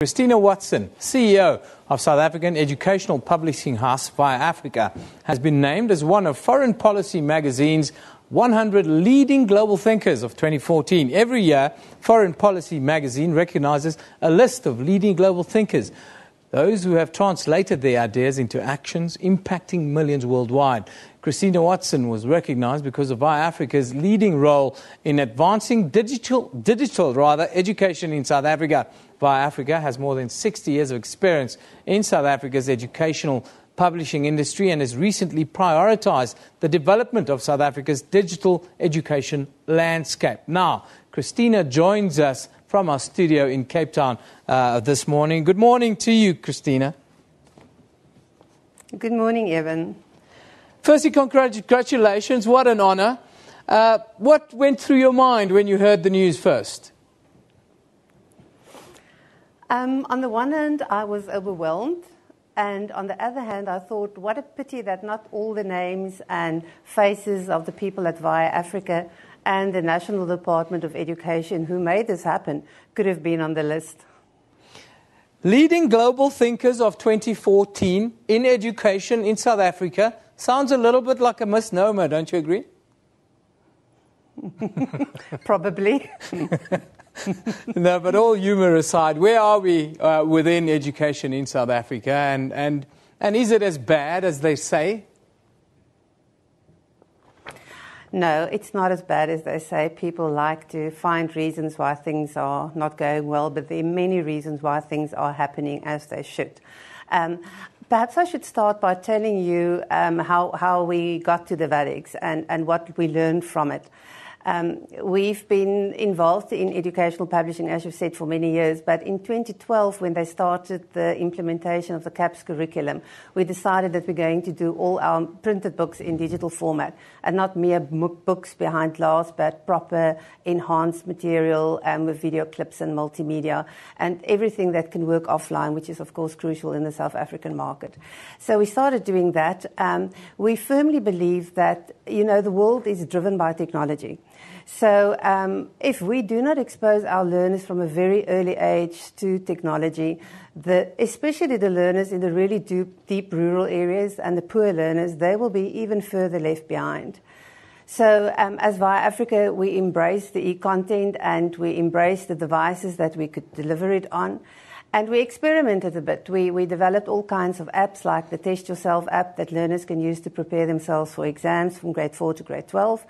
Christina Watson, CEO of South African educational publishing house Via Africa, has been named as one of Foreign Policy magazine's 100 leading global thinkers of 2014. Every year, Foreign Policy magazine recognizes a list of leading global thinkers, those who have translated their ideas into actions impacting millions worldwide. Christina Watson was recognized because of Via Africa's leading role in advancing digital education in South Africa. Via Africa has more than 60 years of experience in South Africa's educational publishing industry and has recently prioritized the development of South Africa's digital education landscape. Now, Christina joins us from our studio in Cape Town this morning. Good morning to you, Christina. Good morning, Evan. Firstly, congratulations. What an honor. What went through your mind when you heard the news first? On the one hand, I was overwhelmed. And on the other hand, I thought, what a pity that not all the names and faces of the people at Via Africa and the National Department of Education who made this happen could have been on the list. Leading global thinkers of 2014 in education in South Africa sounds a little bit like a misnomer, don't you agree? Probably. No, but all humor aside, where are we within education in South Africa, and is it as bad as they say? No, it's not as bad as they say. People like to find reasons why things are not going well, but there are many reasons why things are happening as they should. Perhaps I should start by telling you how we got to the VADEX and what we learned from it. We've been involved in educational publishing, as you've said, for many years, but in 2012, when they started the implementation of the CAPS curriculum, we decided that we're going to do all our printed books in digital format, and not mere books behind glass, but proper enhanced material with video clips and multimedia, and everything that can work offline, which is, of course, crucial in the South African market. So we started doing that. We firmly believe that, the world is driven by technology. So if we do not expose our learners from a very early age to technology, especially the learners in the really deep rural areas and the poor learners, they will be even further left behind. So as Via Africa, we embraced the e-content and we embraced the devices that we could deliver it on. And we experimented a bit. We developed all kinds of apps like the Test Yourself app that learners can use to prepare themselves for exams from grade 4 to grade 12.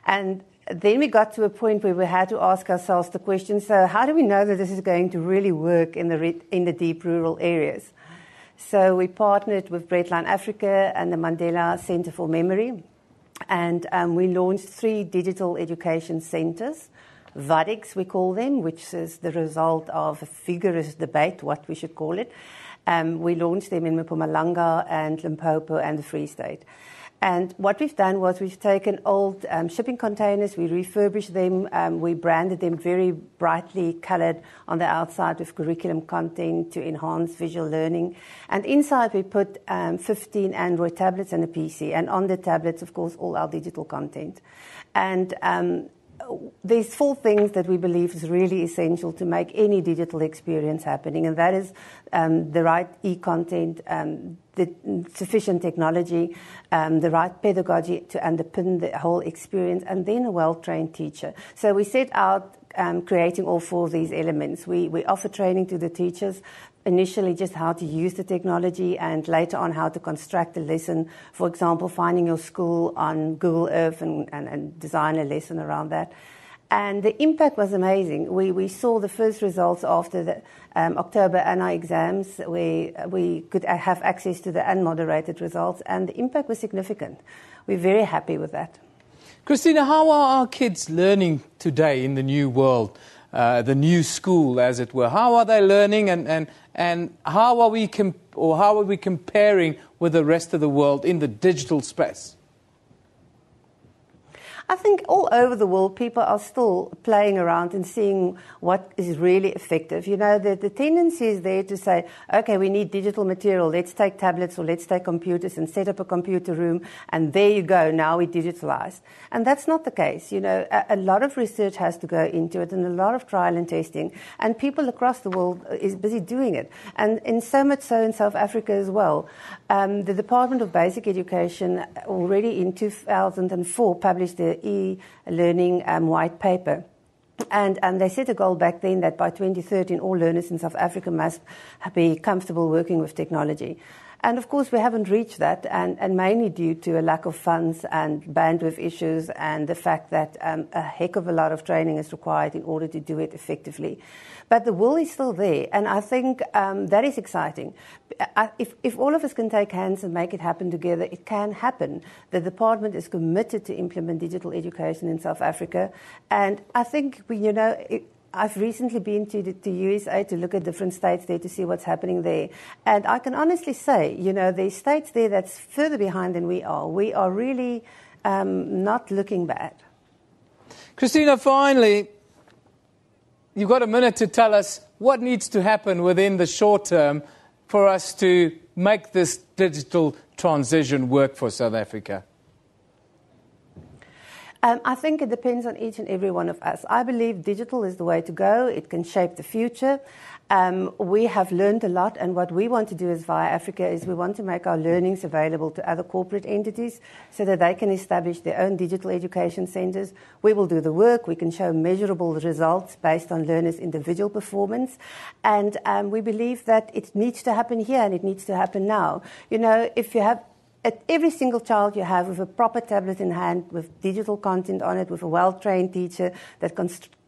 And then we got to a point where we had to ask ourselves the question, so how do we know that this is going to really work in the deep rural areas? So we partnered with Breadline Africa and the Mandela Center for Memory, and we launched 3 digital education centers, VADEX we call them, which is the result of a vigorous debate, what we should call it. We launched them in Mpumalanga and Limpopo and the Free State. And what we've done was we've taken old shipping containers, we refurbished them, we branded them very brightly coloured on the outside with curriculum content to enhance visual learning. And inside we put 15 Android tablets and a PC. And on the tablets, of course, all our digital content. And there's 4 things that we believe is really essential to make any digital experience happening, and that is the right e-content, the sufficient technology, the right pedagogy to underpin the whole experience, and then a well-trained teacher. So we set out creating all 4 of these elements. We offer training to the teachers, initially just how to use the technology and later on how to construct a lesson. For example, finding your school on Google Earth and design a lesson around that. And the impact was amazing. We saw the first results after the October ANA exams where we could have access to the unmoderated results, and the impact was significant. We're very happy with that. Christina, how are our kids learning today in the new world, the new school, as it were? How are they learning, and how are we comparing with the rest of the world in the digital space? I think all over the world, people are still playing around and seeing what is really effective. You know, the tendency is there to say, okay, we need digital material, let's take tablets or let's take computers and set up a computer room, and there you go, now we digitalized. And that's not the case. You know, a lot of research has to go into it and a lot of trial and testing, and people across the world is busy doing it. And so much so in South Africa as well. The Department of Basic Education already in 2004 published the e-learning white paper. And they set a goal back then that by 2013 all learners in South Africa must be comfortable working with technology. And of course, we haven't reached that, and mainly due to a lack of funds and bandwidth issues and the fact that a heck of a lot of training is required in order to do it effectively. But the will is still there, and I think that is exciting. If all of us can take hands and make it happen together, it can happen. The department is committed to implement digital education in South Africa, and I think, I've recently been to USA to look at different states there to see what's happening there. And I can honestly say, there's states there that's further behind than we are. We are really not looking bad. Christina, finally, you've got a minute to tell us what needs to happen within the short term for us to make this digital transition work for South Africa. I think it depends on each and every one of us. I believe digital is the way to go. It can shape the future. We have learned a lot, and what we want to do as Via Africa is we want to make our learnings available to other corporate entities so that they can establish their own digital education centres. We will do the work. We can show measurable results based on learners' individual performance. And we believe that it needs to happen here and it needs to happen now. If you have every single child you have with a proper tablet in hand, with digital content on it, with a well-trained teacher that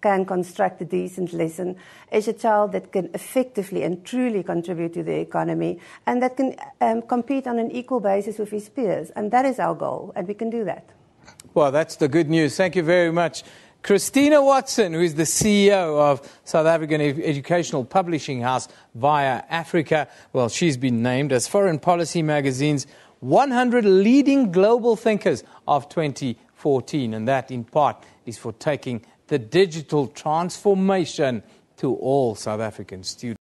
can construct a decent lesson, is a child that can effectively and truly contribute to the economy and that can compete on an equal basis with his peers. And that is our goal, and we can do that. Well, that's the good news. Thank you very much. Christina Watson, who is the CEO of South African educational publishing house Via Africa. Well, she's been named as Foreign Policy Magazine's 100 leading global thinkers of 2014, and that in part is for taking the digital transformation to all South African students.